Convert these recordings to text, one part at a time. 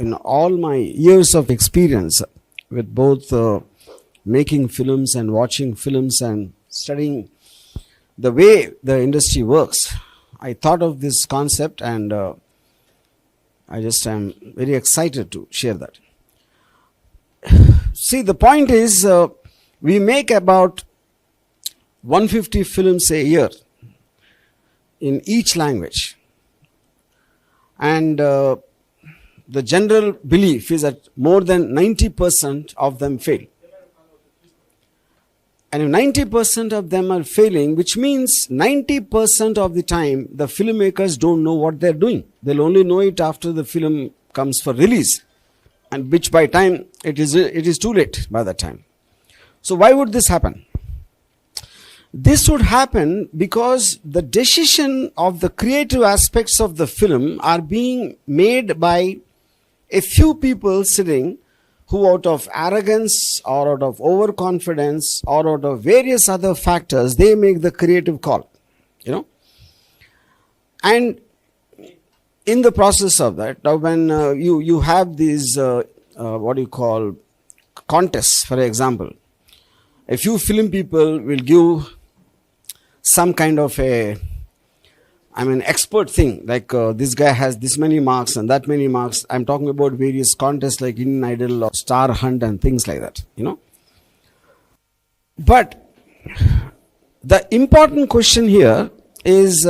in all my years of experience with both making films and watching films and studying the way the industry works, I thought of this concept, and I just am very excited to share that. See, the point is, we make about 150 films a year in each language. And the general belief is that more than 90% of them fail. And if 90% of them are failing, which means 90% of the time the filmmakers don't know what they're doing. They'll only know it after the film comes for release, and which by time it is too late by that time. So why would this happen? This would happen because the decision of the creative aspects of the film are being made by a few people sitting, who out of arrogance or out of overconfidence or out of various other factors, they make the creative call, And in the process of that, now when you have these, contests, for example, a few film people will give some kind of expert thing, like this guy has this many marks and that many marks. I'm talking about various contests like Indian Idol or Star Hunt and things like that, But the important question here is,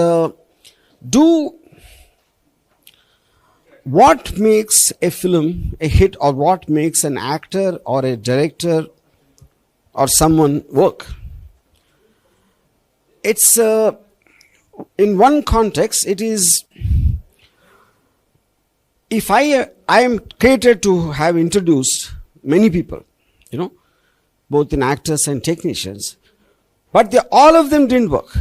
what makes a film a hit, or what makes an actor or a director or someone work? It's in one context, it is, if I am created to have introduced many people, both in actors and technicians, but all of them didn't work.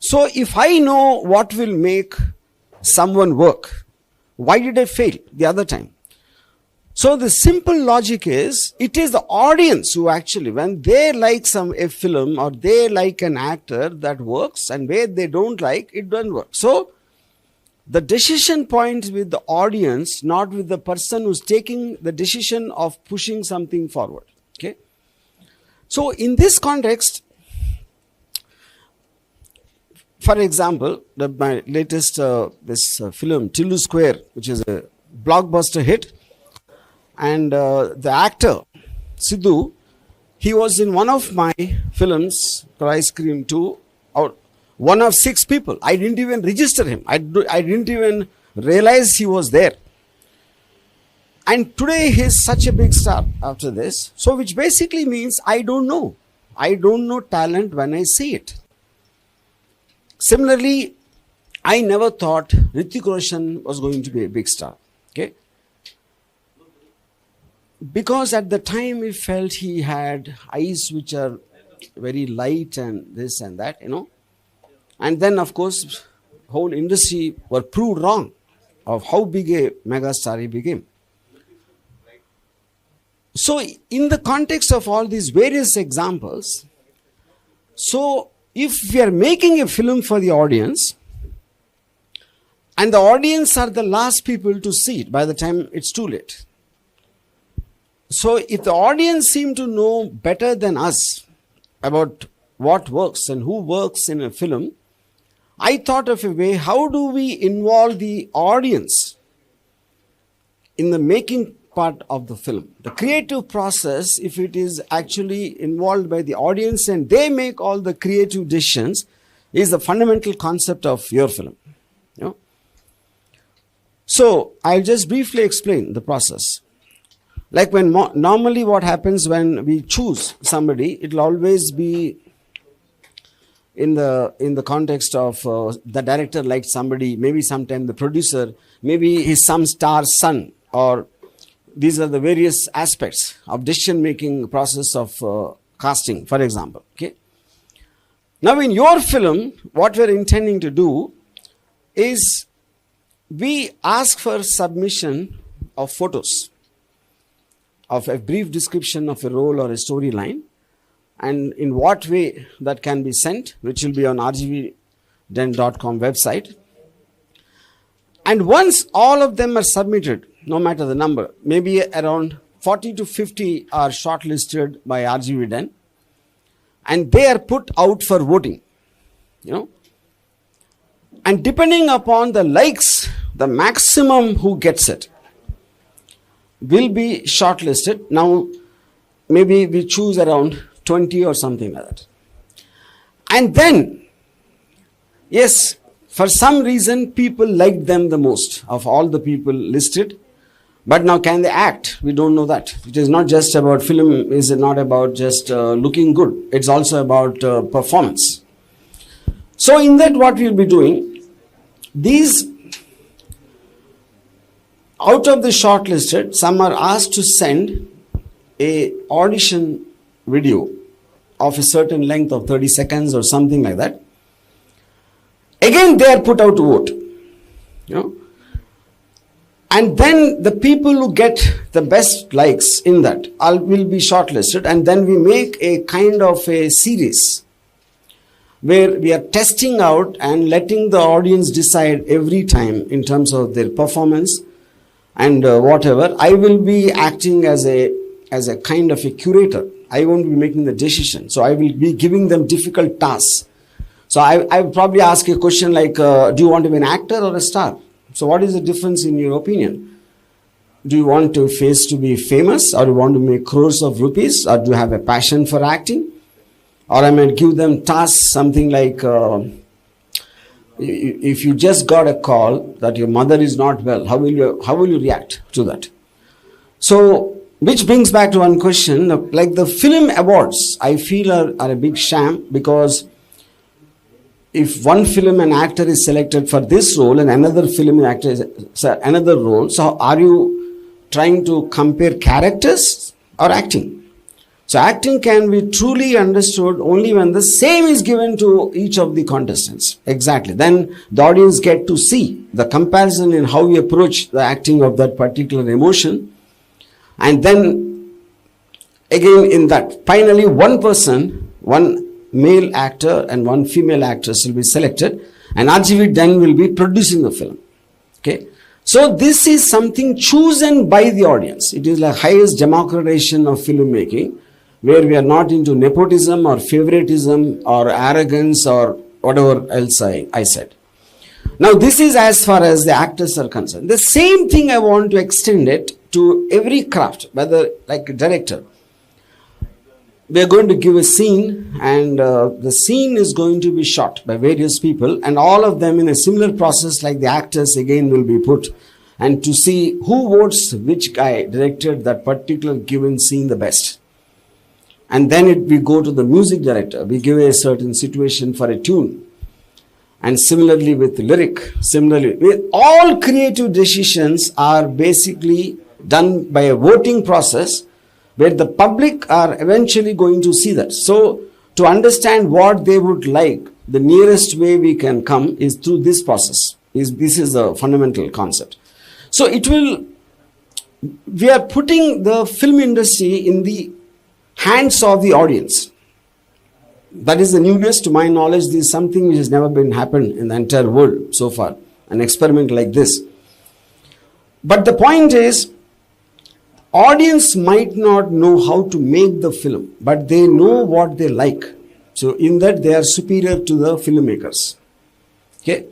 So if I know what will make someone work, why did I fail the other time? So the simple logic is, it is the audience who actually, when they like a film or they like an actor, that works, and where they don't like, it doesn't work. So the decision point with the audience, not with the person who's taking the decision of pushing something forward. Okay. So in this context, for example, my latest film, Tillu Square, which is a blockbuster hit, and the actor, Sidhu, he was in one of my films, Ice Cream 2, or one of 6 people. I didn't even register him. I didn't even realize he was there. And today he is such a big star after this. So which basically means I don't know. I don't know talent when I see it. Similarly, I never thought Hrithik Roshan was going to be a big star. Okay. Because at the time we felt he had eyes which are very light and this and that, And then, of course, whole industry were proved wrong of how big a megastar he became. So in the context of all these various examples, so if we are making a film for the audience, and the audience are the last people to see it by the time it's too late. So if the audience seem to know better than us about what works and who works in a film, I thought of a way, how do we involve the audience in the making part of the film? The creative process, if it is actually involved by the audience and they make all the creative decisions, is the fundamental concept of your film. So I'll just briefly explain the process. Like when normally what happens when we choose somebody, it will always be in the context of the director likes somebody, maybe sometime the producer, maybe he's some star's son, or these are the various aspects of decision making process of casting, for example. Okay. Now in your film, what we're intending to do is we ask for submission of photos of a brief description of a role or a storyline, and in what way that can be sent, which will be on rgvden.com website. And once all of them are submitted no matter the number, maybe around 40 to 50 are shortlisted by RGVDen, and they are put out for voting, and depending upon the likes, the maximum who gets it will be shortlisted. Now, maybe we choose around 20 or something like that. And then, yes, for some reason, people like them the most of all the people listed. But now, can they act? We don't know that. It is not just about film, is not about just looking good. It's also about performance. So in that, what we'll be doing, these, out of the shortlisted, some are asked to send a audition video of a certain length of 30 seconds or something like that. Again, they are put out to vote, and then the people who get the best likes in that will be shortlisted, and then we make a kind of a series where we are testing out and letting the audience decide every time in terms of their performance and whatever. I will be acting as a kind of a curator. I won't be making the decision. So I will be giving them difficult tasks. So I will probably ask a question like, do you want to be an actor or a star? So what is the difference in your opinion? Do you want to be famous, or do you want to make crores of rupees, or do you have a passion for acting? Or I might give them tasks, something like, if you just got a call that your mother is not well, how will you react to that? So, which brings back to one question, like the film awards, I feel are a big sham, because if one film and actor is selected for this role and another film and actor is another role, so are you trying to compare characters or acting? So acting can be truly understood only when the same is given to each of the contestants. Exactly. Then the audience get to see the comparison in how we approach the acting of that particular emotion. And then again in that, finally one male actor and one female actress will be selected, and RGVDen will be producing the film. Okay. So this is something chosen by the audience. It is the highest democratization of filmmaking, where we are not into nepotism or favoritism or arrogance or whatever else I said. Now this is as far as the actors are concerned. The same thing I want to extend it to every craft, whether like a director. We are going to give a scene, and the scene is going to be shot by various people, and all of them in a similar process like the actors again will be put, and to see who votes which guy directed that particular given scene the best. And then we go to the music director. We give a certain situation for a tune. And similarly with lyric, similarly with all creative decisions are basically done by a voting process, where the public are eventually going to see that. So to understand what they would like, the nearest way we can come is through this process. This is the fundamental concept. So we are putting the film industry in the hands of the audience. That is the newness to my knowledge. This is something which has never been happened in the entire world so far, an experiment like this. But the point is, audience might not know how to make the film, but they know what they like. So in that they are superior to the filmmakers. Okay.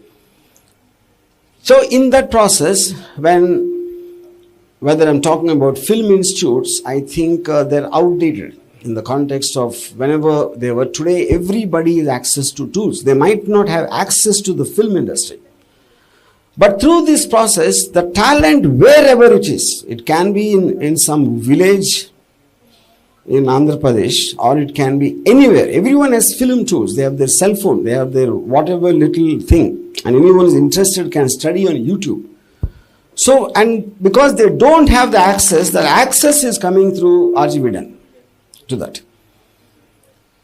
So in that process, whether I'm talking about film institutes, I think they're outdated in the context of whenever they were. Today, everybody has access to tools. They might not have access to the film industry. But through this process, the talent, wherever it is, it can be in some village in Andhra Pradesh, or it can be anywhere. Everyone has film tools. They have their cell phone. They have their whatever little thing. And anyone who is interested can study on YouTube. So, and because they don't have the access is coming through RGVDen to that.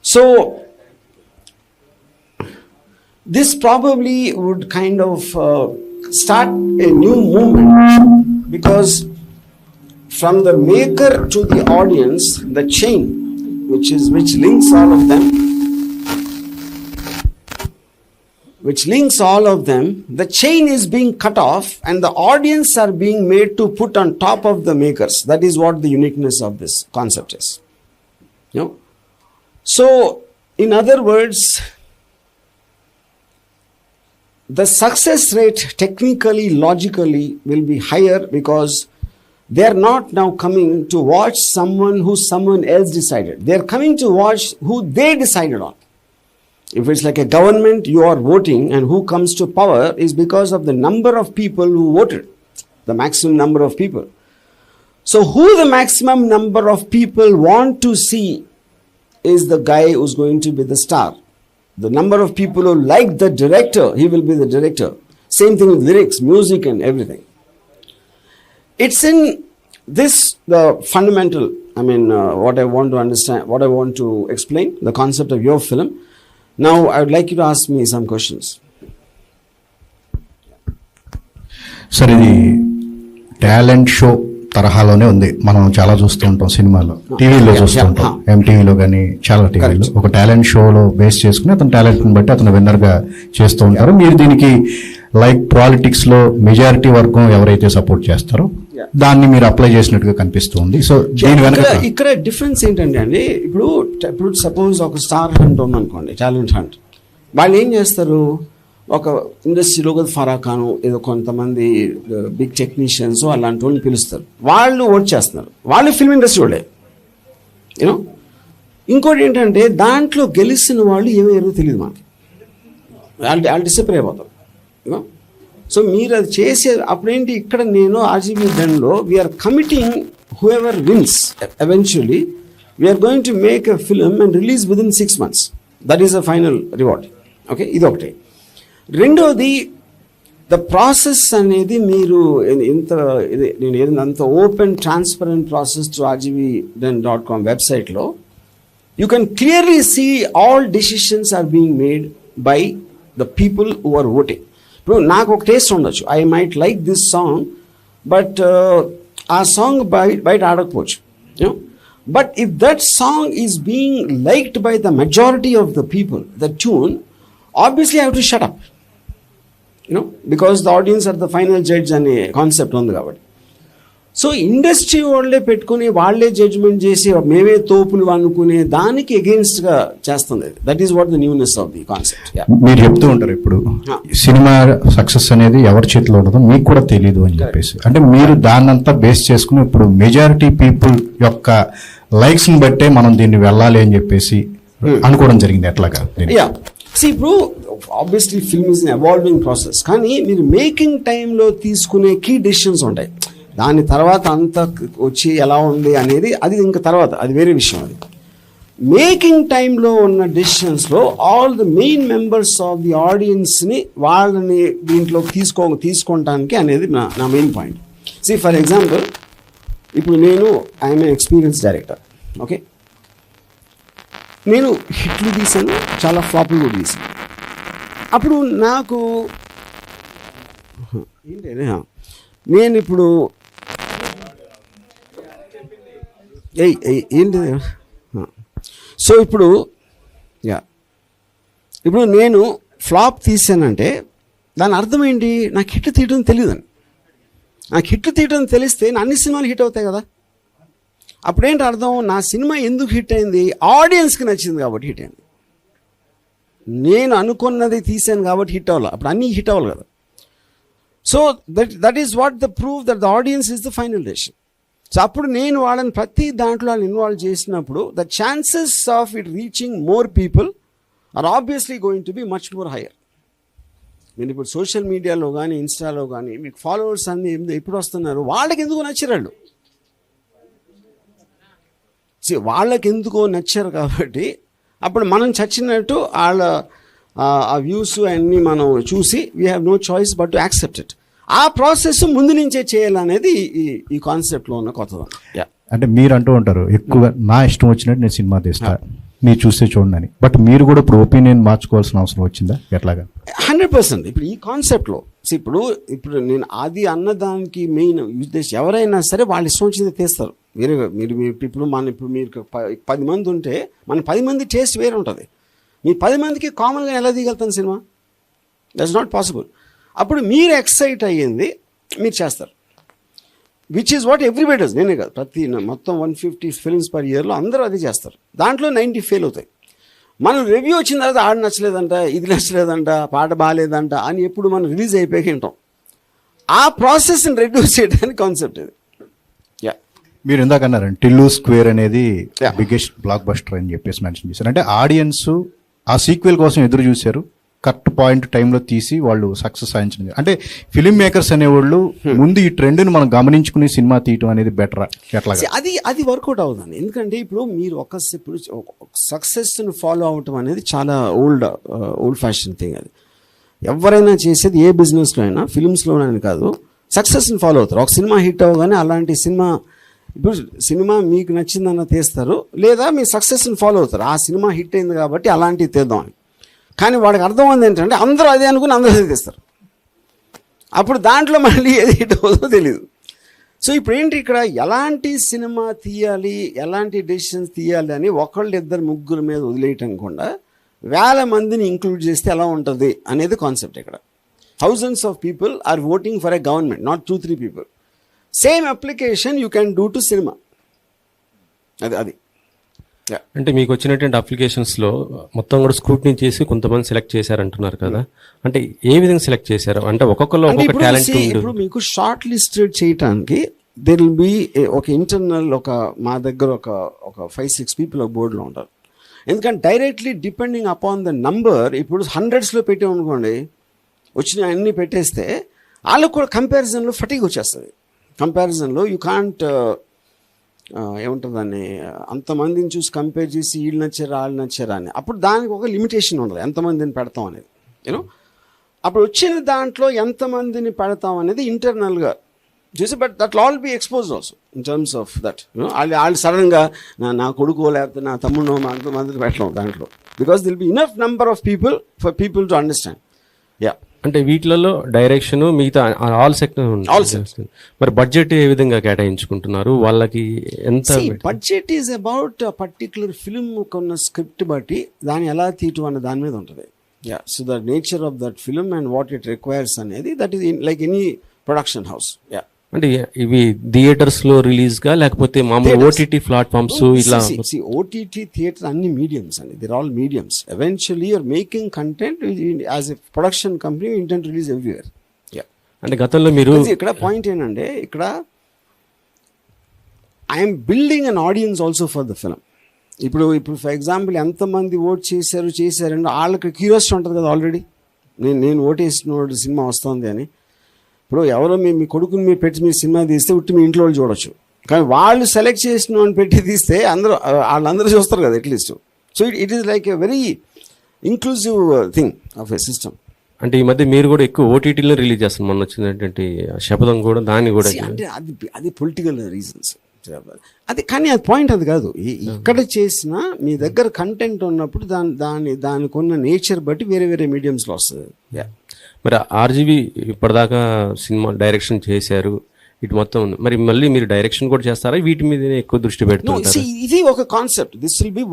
So, this probably would kind of start a new movement, because from the maker to the audience, the chain which links all of them which links all of them, the chain is being cut off and the audience are being made to put on top of the makers. That is what the uniqueness of this concept is. You know? So, in other words, the success rate technically, logically will be higher because they are not now coming to watch someone who someone else decided. They are coming to watch who they decided on. If it's like a government, you are voting, and who comes to power is because of the number of people who voted, the maximum number of people. So who the maximum number of people want to see is the guy who's going to be the star. The number of people who like the director, he will be the director. Same thing with lyrics, music and everything. It's in this, the fundamental, what I want to understand, what I want to explain, the concept of your film. Now, I would like you to ask me some questions. Sir ఇది talent show తరహాలోనే ఉంది. మనం చాలా చూస్తూ ఉంటాం సినిమాలో, టీవీలో చూస్తూ ఉంటాం, ఎంటీవీలో కానీ చాలా టీవీలో ఒక టాలెంట్ షోలో బేస్ చేసుకుని అతని టాలెంట్ని బట్టి అతను విన్నర్గా చేస్తూ ఉంటారు. మీరు దీనికి లైక్ పాలిటిక్స్ లో మెజారిటీ వర్గం ఎవరైతే సపోర్ట్ చేస్తారో దాన్ని మీరు అప్లై చేసినట్టుగా కనిపిస్తుంది. సో దీని వెనక ఇక్కడ డిఫరెన్స్ ఏంటంటే అండి, ఇప్పుడు సపోజ్ ఒక స్టార్ హంట్ ఉందనుకోండి, టాలెంట్ హంట్, వాళ్ళు ఏం చేస్తారు, ఒక ఇండస్ట్రీలో ఫరా ఖాను ఏదో కొంతమంది బిగ్ టెక్నీషియన్స్ అలాంటి వాళ్ళని పిలుస్తారు, వాళ్ళు ఓట్ చేస్తున్నారు, వాళ్ళు ఫిల్మ్ ఇండస్ట్రీ వాళ్ళే. యూనో, ఇంకోటి ఏంటంటే దాంట్లో గెలిచిన వాళ్ళు ఏమయ్యారో తెలియదు మనకి, వాళ్ళు డిసప్పాయింట్ అయిపోతారు. యూనో, సో మీరు అది చేసే అప్పుడేంటి, ఇక్కడ నేను ఆర్జీబీ డన్లో we're committing whoever wins eventually we're going to make a film and release within 6 months. That is the final reward. Okay, ఇది ఒకటి. రెండోది, ద ప్రాసెస్ అనేది మీరు నేను ఏదైనా అంత open transparent process to rgbden.com వెబ్సైట్లో you can clearly see all decisions are being made by the people who are voting. ఇప్పుడు నాకు ఒక టేస్ట్ ఉండొచ్చు, I might like this song, but ఆ సాంగ్ బయట ఆడకపోవచ్చు. You know, but if that song is being liked by the majority of the people, the tune, obviously I have to shut up, because the audience are the final judge అనే concept ఉంది కాబట్టి. So industry వాళ్ళే పెట్టుకుని వాళ్ళే judgement చేసి మేమే తోపులు అనుకునే దానికి అగెయిన్స్ట్గా చేస్తుంది. That is what the newness of the concept. మీరు చెప్తూ ఉంటారు ఇప్పుడు సినిమా సక్సెస్ అనేది ఎవరి చేతిలో ఉండదో మీకు కూడా తెలియదు అని చెప్పేసి, అంటే మీరు దాన్నంతా బేస్ చేసుకుని ఇప్పుడు మెజారిటీ పీపుల్ యొక్క లైక్స్ ని బట్టే మనం దీన్ని వెళ్ళాలి అని చెప్పేసి అనుకోవడం జరిగింది. ఎట్లాగా? ఇప్పుడు obviously film is evolving process, కానీ మీరు మేకింగ్ టైంలో తీసుకునే కీ డెసిషన్స్ ఉంటాయి. దాని తర్వాత అంతా వచ్చి ఎలా ఉంది అనేది అది ఇంకా తర్వాత, అది వేరే విషయం. అది మేకింగ్ టైంలో ఉన్న డెసిషన్స్లో all the main members of the ఆడియన్స్ని వాళ్ళని దీంట్లో తీసుకోవటానికి అనేది నా మెయిన్ పాయింట్. ఫర్ ఎగ్జాంపుల్, ఇప్పుడు నేను I'm a experience director. Okay, నేను హిట్లు తీసాను, చాలా ఫ్లాపులు కూడా తీసాను. అప్పుడు నాకు నేను ఇప్పుడు ఏంటి, సో ఇప్పుడు నేను ఫ్లాప్ తీసానంటే దాని అర్థం ఏంటి, నాకు హిట్ తీయడం తెలియదని. నాకు హిట్ తీయడం తెలిస్తే నా అన్ని సినిమాలు హిట్ అవుతాయి కదా. అప్పుడేంటి అర్థం, నా సినిమా ఎందుకు హిట్ అయింది, ఆడియన్స్కి నచ్చింది కాబట్టి హిట్ అయింది. నేను అనుకున్నది తీసాను కాబట్టి హిట్ అవ్వాలి, అప్పుడు అన్నీ హిట్ అవ్వాలి కదా. So that is what the prove that the audience is the final decision. So అప్పుడు నేను వాళ్ళని ప్రతి దాంట్లో వాళ్ళని ఇన్వాల్వ్ చేసినప్పుడు the chances of it reaching more people are obviously going to be much more higher. నేను ఇప్పుడు సోషల్ మీడియాలో కానీ ఇన్స్టాలో కానీ మీకు ఫాలోవర్స్ అన్ని ఎప్పుడు వస్తున్నారు, వాళ్ళకి ఎందుకు నచ్చరాళ్ళు, వాళ్ళకి ఎందుకో నచ్చారు కాబట్టి అప్పుడు మనం చచ్చినట్టు వాళ్ళ ఆ వ్యూస్ అన్నీ మనం చూసి we have no choice but to accept it. ఆ ప్రాసెస్ ముందు నుంచే చేయాలనేది ఈ కాన్సెప్ట్లో ఉన్న కొత్తదనం. అంటే మీరు అంటూ ఉంటారు ఎక్కువగా నా ఇష్టం వచ్చినట్టు నేను సినిమా తీస్తా, మీరు చూస్తే చూడండి అని. బట్ మీరు కూడా ఇప్పుడు ఒపీనియన్ మార్చుకోవాల్సిన అవసరం వచ్చిందా ఎట్లాగా? 100%. ఇప్పుడు ఈ కాన్సెప్ట్లో ఇప్పుడు నేను అది అన్నదానికి మెయిన్ ఉద్దేశం, ఎవరైనా సరే వాళ్ళు ఇష్టం వచ్చింది తీస్తారు. మీరు ఇప్పుడు మీరు 10 మంది ఉంటే మన 10 మంది టేస్ట్ వేరే ఉంటుంది. మీ 10 మందికి కామన్గా ఎలా తీయగలుగుతాను సినిమా? That's not possible. అప్పుడు మీరు ఎక్సైట్ అయ్యింది మీరు చేస్తారు, which is what everybody does. నేనే కాదు, మొత్తం 150 ఫిల్మ్స్ పర్ ఇయర్లో అందరూ అది చేస్తారు. దాంట్లో 90 ఫెయిల్ అవుతాయి. మనం రివ్యూ వచ్చిన తర్వాత ఆడ నచ్చలేదంట, ఇది నచ్చలేదంట, పాట బాగాలేదంట అని ఎప్పుడు మనం రిలీజ్ అయిపోయి ఉంటాం. ఆ ప్రాసెస్ని రెడ్యూస్ చేయడానికి కాన్సెప్ట్ ఇది. మీరు ఇందాక అన్నారండి టిల్లు స్క్వేర్ అనేది బిగ్గెస్ట్ బ్లాక్ బస్టర్ అని చెప్పేసి మెన్షన్ చేశారు. అంటే ఆడియన్స్ ఆ సీక్వెల్ కోసం ఎదురు చూశారు, కరెక్ట్ పాయింట్ టైంలో తీసి వాళ్ళు సక్సెస్ సాధించింది. అంటే ఫిలిం మేకర్స్ అనేవాళ్ళు ముందు ఈ ట్రెండ్ని మనం గమనించుకుని సినిమా తీయటం అనేది బెటర్. ఎట్లా అది వర్కౌట్ అవుతుంది. ఎందుకంటే ఇప్పుడు మీరు ఇప్పుడు సక్సెస్ని ఫాలో అవటం అనేది చాలా ఓల్డ్ ఫ్యాషన్ థింగ్. అది ఎవరైనా చేసేది ఏ బిజినెస్లో అయినా, ఫిలిమ్స్లోనైనా కాదు, సక్సెస్ని ఫాలో అవుతారు. ఒక సినిమా హిట్ అవ్వగానే అలాంటి సినిమా, ఇప్పుడు సినిమా మీకు నచ్చిందన్న తీస్తారు, లేదా మీ సక్సెస్ని ఫాలో అవుతారు. ఆ సినిమా హిట్ అయింది కాబట్టి అలాంటివి తీద్దాం అని. కానీ వాడికి అర్థమైంది ఏంటంటే అందరూ అదే అనుకుని అందరూ అదే తీస్తారు. అప్పుడు దాంట్లో మళ్ళీ ఏది హిట్ అవుతుందో తెలియదు. సో ఇప్పుడు ఏంటి, ఇక్కడ ఎలాంటి సినిమా తీయాలి, ఎలాంటి డెసిషన్స్ తీయాలి అని ఒకళ్ళు ఇద్దరు ముగ్గురు మీద వదిలేయటం కూడా వేల మందిని ఇంక్లూడ్ చేస్తే ఎలా ఉంటుంది అనేది కాన్సెప్ట్. ఇక్కడ thousands of people are voting for a government, not 2-3 people. Same application you can do to cinema. అది అంటే మీకు వచ్చినటువంటి అప్లికేషన్స్లో మొత్తం కూడా స్క్రూటినీ చేసి కొంతమంది సెలెక్ట్ చేశారంటున్నారు కదా, అంటే ఏ విధంగా సెలెక్ట్ చేశారు? అంటే ఒక్కొక్కరు ఒక్కొక్క టాలెంట్. ఇప్పుడు మీకు షార్ట్ లిస్టెడ్ చేయడానికి దేర్ విల్ బి ఒక ఇంటర్నల్, మా దగ్గర ఒక 5-6 పీపుల్ ఒక బోర్డులో ఉంటారు. ఎందుకంటే directly depending upon the number, ఇప్పుడు 100స్లో పెట్టామనుకోండి, వచ్చిన అన్నీ పెట్టేస్తే వాళ్ళకు కూడా కంపారిజన్లో ఫటీగ్ వచ్చేస్తుంది. కంపారిజన్లో యూ కాంట్ ఏముంటుంది దాన్ని, అంతమందిని చూసి కంపేర్ చేసి వీళ్ళు నచ్చారా వాళ్ళు నచ్చారా అని. అప్పుడు దానికి ఒక లిమిటేషన్ ఉండదు ఎంతమందిని పెడతాం అనేది. యూనో అప్పుడు వచ్చిన దాంట్లో ఎంతమందిని పెడతాం అనేది ఇంటర్నల్గా చూసి, but that all be expose also in terms of that. వాళ్ళు సడన్గా నా కొడుకో లేకపోతే నా తమ్ముడో మా అంతమందిని పెట్టలేం దాంట్లో, because there'll be enough number of people for people to understand. అంటే వీటిలలో డైరెక్షన్ మిగతా ఆల్ సెక్టర్. మరి బడ్జెట్ ఏ విధంగా కేటాయించుకుంటున్నారు వాళ్ళకి? ఎంత budget is about particular film కొన్న స్క్రిప్ట్ బట్టి దాన్ని ఎలా తీయటం అనే దాని మీద ఉంటుంది. So the nature of that film and what it requires అనేది, that is like any production house. అంటే ఇవి థియేటర్స్ లో రిలీజ్ గా లేకపోతే మామూలు ఓటీటీ ప్లాట్ఫామ్స్ ఇట్లా? ఓటీటీ థియేటర్ అన్ని మీడియమ్స్ అండి, there all mediums. Eventually you're making content as a production company, intent release everywhere. అంటే గతంలో మీరు ఇక్కడ పాయింట్ ఏంటంటే, ఇక్కడ I'm building an audience also for the film. ఇప్పుడు ఫర్ ఎగ్జాంపుల్ ఎంతమంది ఓట్ చేశారంటే వాళ్ళకి క్యూరియాసిటీ ఉంటుంది కదా ఆల్రెడీ, నేను ఓటేసిన సినిమా వస్తుంది అని. ఇప్పుడు ఎవరో మీ కొడుకుని మీరు పెట్టి మీ సినిమా తీస్తే ఉట్టి మీ ఇంట్లో వాళ్ళు చూడొచ్చు, కానీ వాళ్ళు సెలెక్ట్ చేసిన అని పెట్టి తీస్తే వాళ్ళందరూ చూస్తారు కదా at least. So it is like a very inclusive thing of a system. అంటే ఈ మధ్య మీరు కూడా ఎక్కువ ఓటీటీలో రిలీజ్ చేస్తారు. మొన్న వచ్చినటువంటి శపథం కూడా దాన్ని కూడా, అంటే అది పొలిటికల్ రీజన్స్ అది. కానీ అది పాయింట్ అది కాదు. ఇక్కడ చేసిన మీ దగ్గర కంటెంట్ ఉన్నప్పుడు దానికి ఉన్న నేచర్ బట్టి వేరే వేరే మీడియంస్లో వస్తుంది. మరి ఆర్జీవి ఇప్పటిదాకా సినిమా డైరెక్షన్ చేశారు, ఇటు మొత్తం మరి మళ్ళీ మీరు డైరెక్షన్ కూడా చేస్తారా? వీటి మీద ఎక్కువ దృష్టి పెడుతుంటారు? ఇది ఒక concept. This will be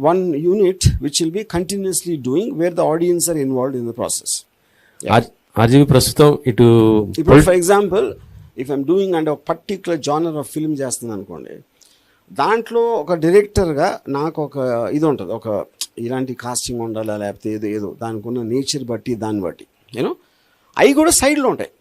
one unit which will be continuously doing where the audience are involved in the process. RGV ప్రస్తుతం ఇప్పుడు for example if I'm doing అంటే ఒక పర్టికులర్ జానర్ ఆఫ్ ఫిల్మ్ చేస్తుంది అనుకోండి, దాంట్లో ఒక డైరెక్టర్గా నాకు ఒక ఇది ఉంటుంది, ఒక ఇలాంటి కాస్టింగ్ ఉండాలా లేకపోతే ఏదో దానికి ఉన్న నేచర్ బట్టి దాన్ని బట్టి యూనో అవి కూడా సైడ్లో ఉంటాయి.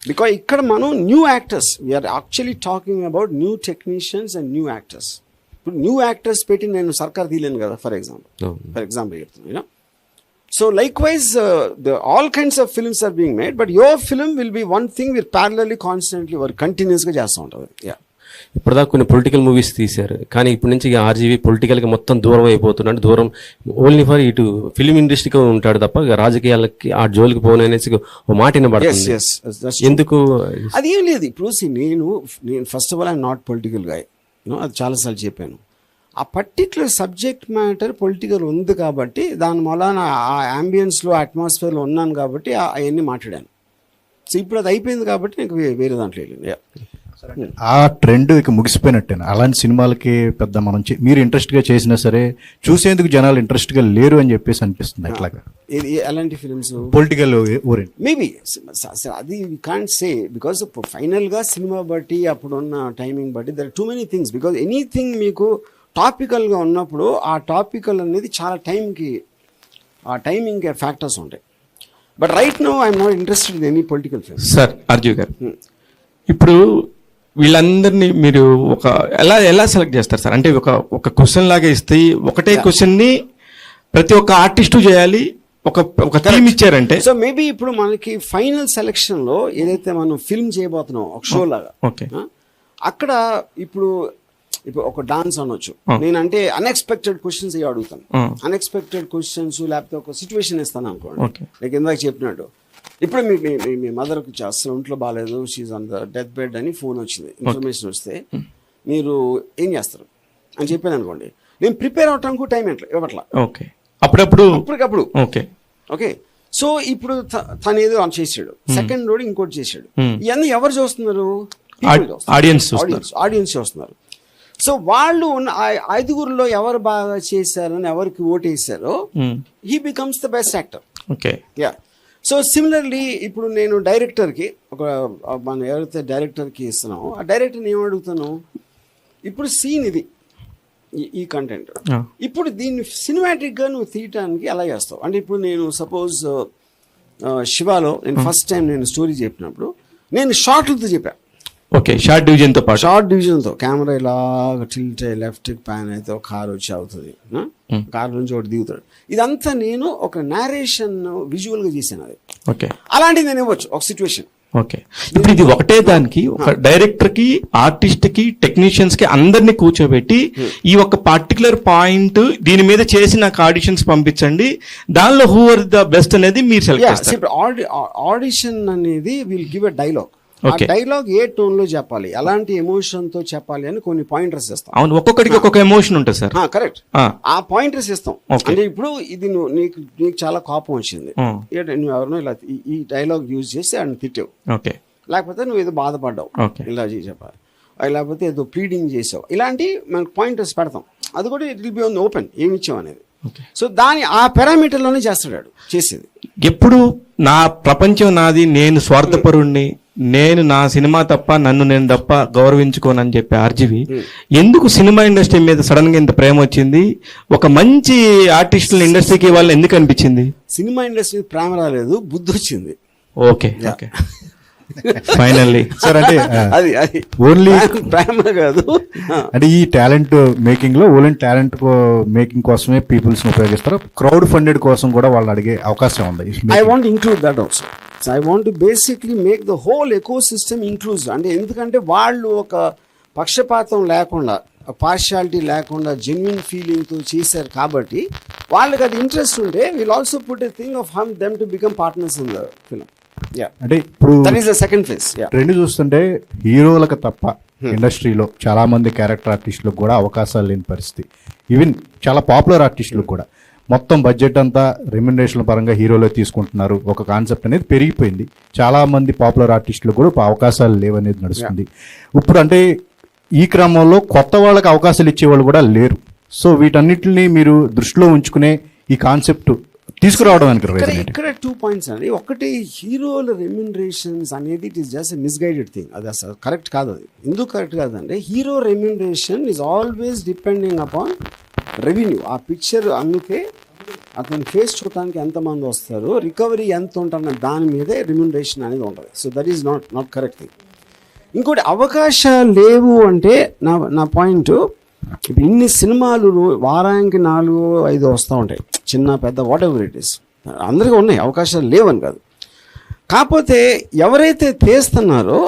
బికాజ్ ఇక్కడ మనం new actors, we're actually talking about new technicians and new actors. ఇప్పుడు న్యూ యాక్టర్స్ పెట్టి నేను సర్కార్ తీయలేను కదా ఫర్ ఎగ్జాంపుల్ చెప్తాను you know. So likewise all kinds of films are being made, but your film will be one thing where parallelly constantly work కంటిన్యూస్గా చేస్తూ ఉంటుంది. ఇప్పటిదాకా కొన్ని పొలిటికల్ మూవీస్ తీశారు, కానీ ఇప్పటి నుంచి ఆర్జీవి పొలిటికల్గా మొత్తం దూరం అయిపోతున్నాడు. దూరం ఓన్లీ ఫర్ ఇటు ఫిలిం ఇండస్ట్రీకి ఉంటాడు తప్ప రాజకీయాలకి ఆ జోలికి పోననేసి ఓ మాట వినబడుతుంది. ఎందుకు? అది ఏం లేదు. ఇప్పుడు నేను first of all I'm not political guy, అది చాలాసార్లు చెప్పాను. ఆ పర్టిక్యులర్ సబ్జెక్ట్ మ్యాటర్ పొలిటికల్ ఉంది కాబట్టి దాని మూలాన ఆ అంబియన్స్లో అట్మాస్ఫియర్లో ఉన్నాను కాబట్టి అవన్నీ మాట్లాడాను. సో ఇప్పుడు అది అయిపోయింది కాబట్టి నాకు వేరే దాంట్లో వెళ్ళింది. ఆ ట్రెండ్ ఇక ముగిసిపోయినట్టేనా? అలాంటి సినిమాలకి పెద్ద మనం మీరు ఇంట్రెస్ట్ గా చేసినా సరే చూసేందుకు జనాలు ఇంట్రెస్ట్ గా లేరు అని చెప్పేసి అనిపిస్తుంది. ఎట్లాగా అలాంటి ఫిల్మ్స్ పొలిటికల్ ఓరియంట్ మేబీ అది కాంట్ సే బికాస్ ఫైనల్ గా సినిమా బట్టి అప్పుడున్న టైమింగ్ బట్టి there too many things. Because anything మీకు టాపికల్ గా ఉన్నప్పుడు ఆ టాపికల్ అనేది చాలా టైంకి ఆ టైమింగ్ ఫ్యాక్టర్స్ ఉంటాయి. But right now I'm not interested in any political film. Sir Arjun గారు, ఇప్పుడు వీళ్ళందరినీ మీరు ఎలా సెలెక్ట్ చేస్తారు సార్? అంటే ఒక క్వశ్చన్ లాగా ఇస్తే ఒకటే క్వశ్చన్ ని ప్రతి ఒక్క ఆర్టిస్టు చేయాలి, ఒక థీమ్ ఇచ్చారంటే. సో మేబీ ఇప్పుడు మనకి ఫైనల్ సెలెక్షన్ లో ఏదైతే మనం ఫిల్మ్ చేయబోతున్నాం ఒక షో లాగా, అక్కడ ఇప్పుడు ఒక డాన్స్ అనొచ్చు, నేనంటే అన్ఎక్స్పెక్టెడ్ క్వశ్చన్స్ అడుగుతాను. అన్ఎక్స్పెక్టెడ్ క్వశ్చన్స్ లేకపోతే ఒక సిచ్యువేషన్ ఇస్తాను అనుకోండి. లైక్ ఇందాక చెప్పినట్టు ఇప్పుడు మీ మదర్కి అసలు ఒంట్లో బాగాలేదు, she's on the death bed అని ఫోన్ వచ్చింది, ఇన్ఫర్మేషన్ వస్తే మీరు ఏం చేస్తారు అని చెప్పాను అనుకోండి. నేను ప్రిపేర్ అవటానికి టైం ఇవ్వట్లా, అప్పటికప్పుడు. ఓకే, సో ఇప్పుడు తను ఏదో ఆన్ చేసాడు, సెకండ్ రోడ్ ఇంకోటి చేసాడు. ఇవన్నీ ఎవరు చూస్తున్నారు? ఆడియన్స్ చూస్తున్నారు. సో వాళ్ళు ఐదుగురులో ఎవరు బాగా చేశారని ఎవరికి ఓటేసారో he becomes the best actor. Yeah. So similarly ఇప్పుడు నేను డైరెక్టర్కి మనం ఎవరైతే డైరెక్టర్కి ఇస్తున్నామో ఆ డైరెక్టర్ని ఏం అడుగుతాను, ఇప్పుడు సీన్ ఇది, ఈ కంటెంట్, ఇప్పుడు దీన్ని సినిమాటిక్గా నువ్వు తీయటానికి ఎలా చేస్తావు అంటే, ఇప్పుడు నేను సపోజ్ శివాలో నేను ఫస్ట్ టైం నేను స్టోరీ చెప్పినప్పుడు నేను షార్ట్లతో చెప్పాను. ఓకే, షార్ట్ డివిజన్తో కెమెరా ఇలాగ టిల్ట్ లెఫ్ట్ ప్యాన్ అయితే ఒక కార్ వచ్చి అవుతుంది, కార్ నుంచి ఒకటి దిగుతాడు. ఇదంతా నేను ఒక నేరేషన్ విజువల్ గా చేశాను. అది ఓకే, అలాంటిది నేను ఇవ్వచ్చు ఒక సిచ్యువేషన్. ఓకే, ఇప్పుడు ఇది ఒకటే దానికి ఒక డైరెక్టర్ కి, ఆర్టిస్ట్ కి, టెక్నీషియన్స్ కి అందరినీ కూర్చోబెట్టి ఈ ఒక పర్టికులర్ పాయింట్ దీని మీద చేసి నాకు ఆడిషన్స్ పంపించండి, దానిలో హూ ఆర్ ద బెస్ట్ అనేది మీరు సెలెక్ట్ చేస్తారు. ఆడిషన్ అనేది విల్ గివ్ ఎ డైలాగ్. ఆ డైలాగ్ ఏ టోన్ లో చెప్పాలి, ఎలాంటి ఎమోషన్ తో చెప్పాలి అని కొన్ని పాయింటర్స్ ఇస్తాం. అవును, ఒక్కొక్కడికి ఒక్కొక్క ఎమోషన్ ఉంటుంది సార్. కరెక్ట్, ఆ పాయింటర్స్ ఇస్తాం. అంటే ఇప్పుడు ఇది నీకు చాలా కోపం వచ్చింది, నువ్వు ఎవరినో ఇలా ఈ డైలాగ్ యూజ్ చేసి ఆయన తిట్టావు, లేకపోతే నువ్వు ఏదో బాధపడ్డావు ఇలా చెప్పాలి, లేకపోతే ఏదో ప్లీడింగ్ చేసావు, ఇలాంటి మనకు పాయింటర్స్ పెడతాం. అది కూడా it will be on open ఏమి ఇచ్చావు అనేది. సో ఆ పారామీటర్ లోనే చేస్తాడు చేసేది. ఎప్పుడు నా ప్రపంచం నాది, నేను స్వార్థపరుణ్ణి, నేను నా సినిమా తప్ప నన్ను నేను తప్ప గౌరవించుకోనని చెప్పి ఆర్జీవి ఎందుకు సినిమా ఇండస్ట్రీ మీద సడన్ గా ఇంత ప్రేమ వచ్చింది? ఒక మంచి ఆర్టిస్టుల ఇండస్ట్రీకి వాళ్ళు ఎందుకు అనిపించింది? సినిమా ఇండస్ట్రీ ప్రేమ రాలేదు, బుద్ధి వచ్చింది. ఓకే ఓకే, ఫైనల్లీ సార్ అంటే అది ఓన్లీ ప్రేమ కాదు, అంటే ఈ టాలెంట్ మేకింగ్ లో ఓన్లీ టాలెంట్ మేకింగ్ కోసమే పీపుల్స్ ఉపయోగిస్తారు, క్రౌడ్ ఫండెడ్ కోసం కూడా వాళ్ళు అడిగే అవకాశం ఉంది. I want include that also. I want to basically make the whole eco system inclusive. అంటే ఎందుకంటే వాళ్ళు ఒక పక్షపాతం లేకుండా, పార్షియాలిటీ లేకుండా జెన్యున్ ఫీలింగ్తో చేశారు కాబట్టి వాళ్ళకి అది ఇంట్రెస్ట్ ఉంటే will also put a thing of hmm them to become partners in the film. అంటే ఇప్పుడు that is the second phase. Trend చూస్తుంటే హీరోలకు తప్ప ఇండస్ట్రీలో చాలా మంది క్యారెక్టర్ ఆర్టిస్టులకు కూడా అవకాశాలు లేని పరిస్థితి. ఈవెన్ చాలా పాపులర్ ఆర్టిస్టులకు కూడా మొత్తం బడ్జెట్ అంతా రెమ్యునరేషన్ పరంగా హీరోలో తీసుకుంటున్నారు. ఒక కాన్సెప్ట్ అనేది పెరిగిపోయింది. చాలా మంది పాపులర్ ఆర్టిస్టులు కూడా అవకాశాలు లేవనేది నడుస్తుంది ఇప్పుడు. అంటే ఈ క్రమంలో కొత్త వాళ్ళకి అవకాశాలు ఇచ్చేవాళ్ళు కూడా లేరు. సో వీటన్నిటిని మీరు దృష్టిలో ఉంచుకునే ఈ కాన్సెప్ట్ తీసుకురావడం. ఇక్కడ 2 పాయింట్స్ అండి. ఒకటి, హీరోల రెమ్యునరేషన్స్ అనేది it is just misguided thing. అది అసలు కరెక్ట్ కాదు. అది ఎందుకు కరెక్ట్ కాదంటే, hero remuneration is always depending upon revenue. ఆ పిక్చర్ అమ్మితే అతని ఫేస్ చూడటానికి ఎంతమంది వస్తారు, రికవరీ ఎంత ఉంటుందన్న దాని మీదే రెమ్యునరేషన్ అనేది ఉంటుంది. So that is not correct thing. ఇంకోటి, అవకాశాలు లేవు అంటే నా పాయింట్, ఇప్పుడు ఇన్ని సినిమాలు వారానికి 4-5 వస్తూ ఉంటాయి, చిన్న పెద్ద వాట్ ఎవర్ ఇట్ ఈస్, అందరికీ ఉన్నాయి, అవకాశాలు లేవని కాదు. కాకపోతే ఎవరైతే తీస్తున్నారో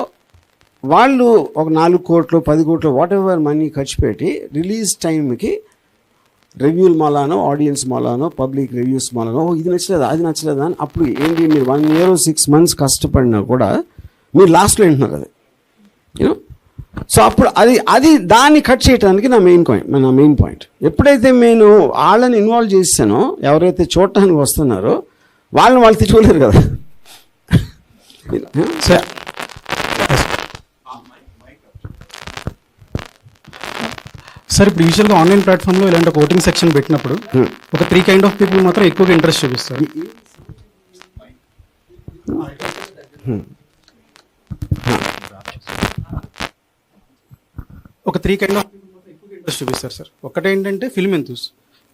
వాళ్ళు ఒక 4 కోట్లు 10 కోట్లు వాట్ ఎవర్ మనీ ఖర్చు పెట్టి రిలీజ్ టైంకి రివ్యూల మూలానో, ఆడియన్స్ మూలానో, పబ్లిక్ రివ్యూస్ మూలానో ఇది నచ్చలేదా అది నచ్చలేదా అని, అప్పుడు ఏంటి మీరు 1 year 6 months కష్టపడినా కూడా మీరు లాస్ట్లో వింటున్నారు కదా, యూనో. సో అప్పుడు అది దాన్ని కట్ చేయడానికి నా మెయిన్ పాయింట్. ఎప్పుడైతే నేను వాళ్ళని ఇన్వాల్వ్ చేశానో, ఎవరైతే చూడటానికి వస్తున్నారో వాళ్ళు తెచ్చుకోలేరు కదా. సార్ ఇప్పుడు యూజువల్గా ఆన్లైన్ ప్లాట్ఫామ్లో ఇలాంటి ఒక ఓటింగ్ సెక్షన్ పెట్టినప్పుడు ఒక 3 కైండ్ ఆఫ్ పీపుల్ మాత్రం ఎక్కువగా ఇంట్రెస్ట్ చూపిస్తారు. ఒక 3 కైండ్ ఆఫ్ పీపుల్ మాత్రం ఎక్కువగా ఇంట్రెస్ట్ చూపిస్తారు సార్. ఒకటేంటంటే ఫిల్మ్ ఎంతూస్,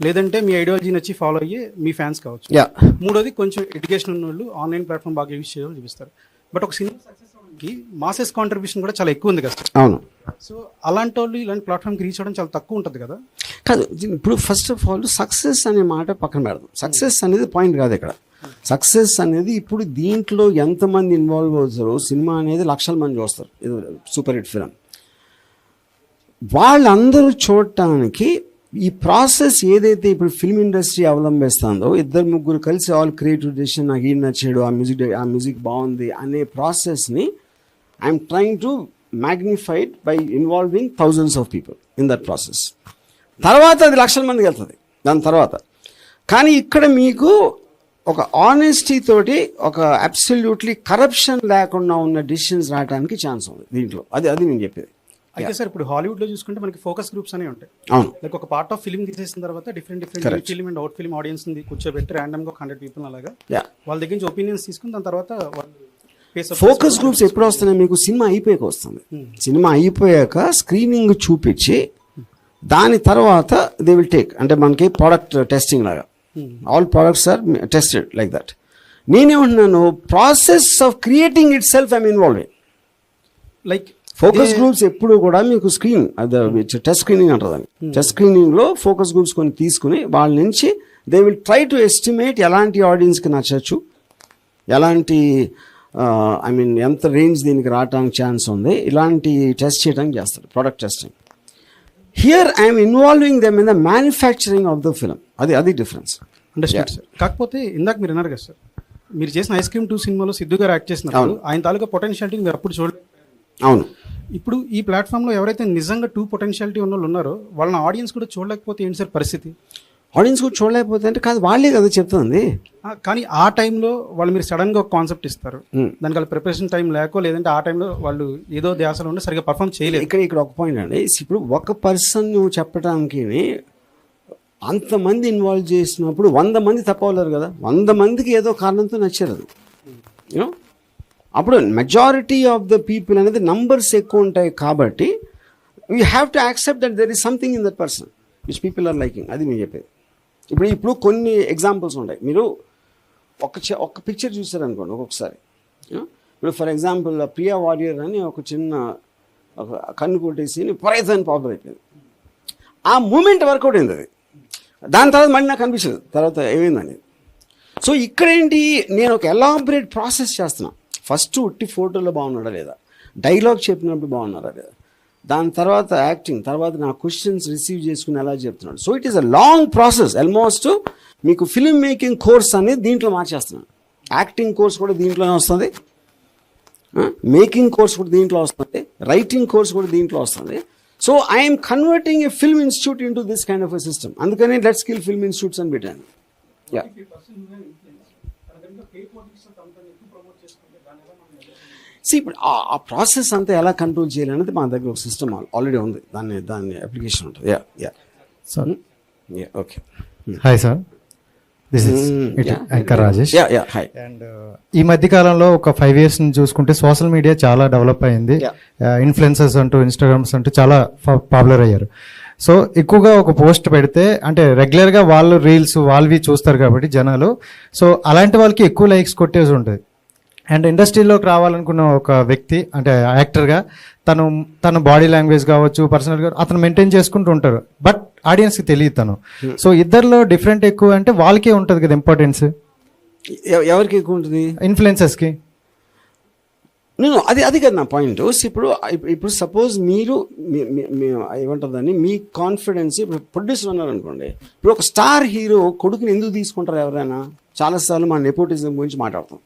లేదంటే మీ ఐడియాలజీ నచ్చి ఫాలో అయ్యే మీ ఫ్యాన్స్ కావచ్చు. మూడోది కొంచెం ఎడ్యుకేషన్ ఉన్న వాళ్ళు ఆన్లైన్ ప్లాట్ఫామ్ బాగా యూజ్ చేయాలని చూపిస్తారు. బట్ ఒక సినిమా సక్సెస్ అవడానికి మాసెస్ కాంట్రిబ్యూషన్ కూడా చాలా ఎక్కువ ఉంది కదా సార్. అవును. సో అలాంటి వాళ్ళు ఇలాంటి ప్లాట్ఫామ్కి రీచ్ అవ్వడం చాలా తక్కువ ఉంటుంది కదా. కాదు, ఇప్పుడు ఫస్ట్ ఆఫ్ ఆల్ సక్సెస్ అనే మాట పక్కన పెడదాం. సక్సెస్ అనేది పాయింట్ కాదు ఇక్కడ. సక్సెస్ అనేది ఇప్పుడు దీంట్లో ఎంతమంది ఇన్వాల్వ్ అవుతారో, సినిమా అనేది లక్షల మంది చూస్తారు, ఇది సూపర్ హిట్ ఫిల్మ్, వాళ్ళందరూ చూడటానికి ఈ ప్రాసెస్ ఏదైతే ఇప్పుడు ఫిల్మ్ ఇండస్ట్రీ అవలంబిస్తుందో, 2-3 కలిసి ఆల్ క్రియేటివ్ డెసిషన్, నాకు ఈ నచ్చాడు, ఆ మ్యూజిక్ బాగుంది అనే ప్రాసెస్ని I'm trying to magnified by involving thousands of people in that process. తర్వాత అది లక్షల మందికి వెళ్తుంది దాని తర్వాత. కానీ ఇక్కడ మీకు ఒక ఆనెస్టీ తోటి, ఒక అబ్సల్యూట్లీ కరప్షన్ లేకుండా ఉన్న డిసిషన్స్ రావడానికి ఛాన్స్ ఉంది దీంట్లో. అది నేను చెప్పేది. అయితే సార్ ఇప్పుడు హాలీవుడ్ లో చూసుకుంటే మనకి ఫోకస్ గ్రూప్స్ అనేవి ఉంటాయి. అవును. లైక్ ఒక పార్ట్ ఆఫ్ ఫిల్మ్ తీసేసిన తర్వాత different film and out film audience కూర్చోబెట్టి ర్యాండమ్ గా 100 పీపుల్ అలాగా వాళ్ళ దగ్గర నుంచి ఒపీనియన్స్ తీసుకుని దాని తర్వాత ఫోకస్ గ్రూప్స్ ఎప్పుడు వస్తున్నాయి మీకు? సినిమా అయిపోయాక వస్తుంది. సినిమా అయిపోయాక స్క్రీనింగ్ చూపించి దాని తర్వాత దే విల్ టేక్, అంటే మనకి ప్రోడక్ట్ టెస్టింగ్ లాగా, all products are tested like that. నేనేమంటున్నాను, process of creating itself I'm involving. Like focus groups ఎప్పుడు కూడా మీకు స్క్రీన్, అది టెస్ట్ స్క్రీనింగ్ అంటారు. టెస్ట్ స్క్రీనింగ్లో ఫోకస్ గ్రూప్స్ కొన్ని తీసుకుని వాళ్ళ నుంచి they will try to estimate ఎలాంటి ఆడియన్స్కి నచ్చచ్చు, ఎలాంటి ఎంత రేంజ్ దీనికి రావడానికి ఛాన్స్ ఉంది, ఇలాంటి టెస్ట్ చేయడానికి చేస్తారు, product testing. Here I'm involving them in the manufacturing of the film. అది డిఫరెన్స్. Understand sir. కాకపోతే ఇందాక మీరు అన్నారు కదా సార్, మీరు చేసిన ఐస్ క్రీమ్ 2 సినిమాలో సిద్ధు గారు యాక్ట్ చేసినప్పుడు ఆయన తాలూకా పొటెన్షియాలిటీ మీరు అప్పుడు చూడలేదు. అవును. ఇప్పుడు ఈ ప్లాట్ఫామ్లో ఎవరైతే నిజంగా 2 పొటెన్షియాలిటీ ఉన్న వాళ్ళు ఉన్నారో వాళ్ళని ఆడియన్స్ కూడా చూడలేకపోతే ఏంటి సార్ పరిస్థితి? ఆడియన్స్ కూడా చూడలేకపోతే అంటే కాదు, వాళ్ళే కదా చెప్తుంది. కానీ ఆ టైంలో వాళ్ళు మీరు సడన్గా ఒక కాన్సెప్ట్ ఇస్తారు, దానికి వాళ్ళ ప్రిపరేషన్ టైం లేకో, లేదంటే ఆ టైంలో వాళ్ళు ఏదో ధ్యాసలో ఉండి సరిగ్గా పర్ఫామ్ చేయలేదు. ఇక్కడ ఒక పాయింట్ అండి, ఇప్పుడు ఒక పర్సన్ నువ్వు చెప్పడానికి అంతమంది ఇన్వాల్వ్ చేసినప్పుడు 100 మంది తప్పవలేరు కదా. 100 మందికి ఏదో కారణంతో నచ్చారు అది, యూనో. అప్పుడు మెజారిటీ ఆఫ్ ద పీపుల్ అనేది నంబర్స్ ఎక్కువ ఉంటాయి కాబట్టి we have to accept that there is something in that person which people are liking. అది మీరు చెప్పేది. ఇప్పుడు కొన్ని ఎగ్జాంపుల్స్ ఉంటాయి. మీరు ఒక పిక్చర్ చూసారనుకోండి ఒక్కొక్కసారి. ఇప్పుడు ఫర్ ఎగ్జాంపుల్ ప్రియా వారియర్ అని ఒక చిన్న కన్ను కొట్టేసి విపరీతమైన పాపులర్ అయిపోయింది. ఆ మూమెంట్ వర్కౌట్ అయింది అది. దాని తర్వాత మళ్ళీ నాకు అనిపించదు తర్వాత ఏమైందని. సో ఇక్కడేంటి, నేను ఒక ఎలాబరేట్ ప్రాసెస్ చేస్తున్నా. ఫస్ట్ ఉట్టి ఫోటోలో బాగున్నాడా లేదా, డైలాగ్ చెప్పినప్పుడు బాగున్నారా లేదా, దాని తర్వాత యాక్టింగ్, తర్వాత నా క్వశ్చన్స్ రిసీవ్ చేసుకుని ఎలా చెప్తున్నాడు. So it is a long process. Almost మీకు ఫిల్మ్ మేకింగ్ కోర్స్ అనేది దీంట్లో మార్చేస్తున్నాను. యాక్టింగ్ కోర్స్ కూడా దీంట్లోనే వస్తుంది, మేకింగ్ కోర్స్ కూడా దీంట్లో వస్తుంది, రైటింగ్ కోర్స్ కూడా దీంట్లో వస్తుంది. So I'm converting a film institute into this kind of a system. అందుకని లెట్స్ స్కిల్ ఫిల్మ్ ఇన్స్టిట్యూట్స్ అని పెట్టాను. ఇప్పుడు ఆ ప్రాసెస్ అంతా ఎలా కంట్రోల్ చేయాలనేది మా దగ్గర ఒక సిస్టమ్ ఆల్రెడీ ఉంది, దాన్ని అప్లికేషన్ ఉంటుంది. Sir okay. Hi sir, this is anchor Rajesh. And ఈ మధ్య కాలంలో ఒక 5 years నుంచి చూసుకుంటే సోషల్ మీడియా చాలా డెవలప్ అయింది. ఇన్ఫ్లుయెన్సర్స్ అంటూ, ఇన్స్టాగ్రామ్స్ అంటూ చాలా పాపులర్ అయ్యారు. సో ఎక్కువగా ఒక పోస్ట్ పెడితే అంటే రెగ్యులర్గా వాళ్ళు రీల్స్ వాళ్ళవి చూస్తారు కాబట్టి జనాలు, సో అలాంటి వాళ్ళకి ఎక్కువ లైక్స్ కొట్టేసి ఉంటుంది. అండ్ ఇండస్ట్రీలోకి రావాలనుకున్న ఒక వ్యక్తి అంటే యాక్టర్గా తన బాడీ లాంగ్వేజ్ కావచ్చు, పర్సనల్గా అతను మెయింటైన్ చేసుకుంటూ ఉంటారు. బట్ ఆడియన్స్కి తెలియదు తను. సో ఇద్దరిలో డిఫరెంట్ ఎక్కువ అంటే వాళ్ళకే ఉంటుంది కదా ఇంపార్టెన్స్. ఎవరికి ఎక్కువ ఉంటుంది? ఇన్ఫ్లుయెన్సర్స్కి. నేను అది కదా నా పాయింట్. ఇప్పుడు సపోజ్ మీరు ఏమంటుందని మీ కాన్ఫిడెన్స్, ఇప్పుడు ప్రొడ్యూసర్ ఉన్నారు అనుకోండి. ఇప్పుడు ఒక స్టార్ హీరో కొడుకుని ఎందుకు తీసుకుంటారు ఎవరైనా? చాలాసార్లు మన నెపోటిజం గురించి మాట్లాడతాం.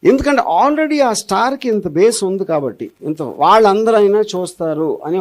ఎందుకంటే ఆల్రెడీ ఆ స్టార్కి ఇంత బేస్ ఉంది కాబట్టి, ఇంత వాళ్ళందరూ అయినా చూస్తారు అని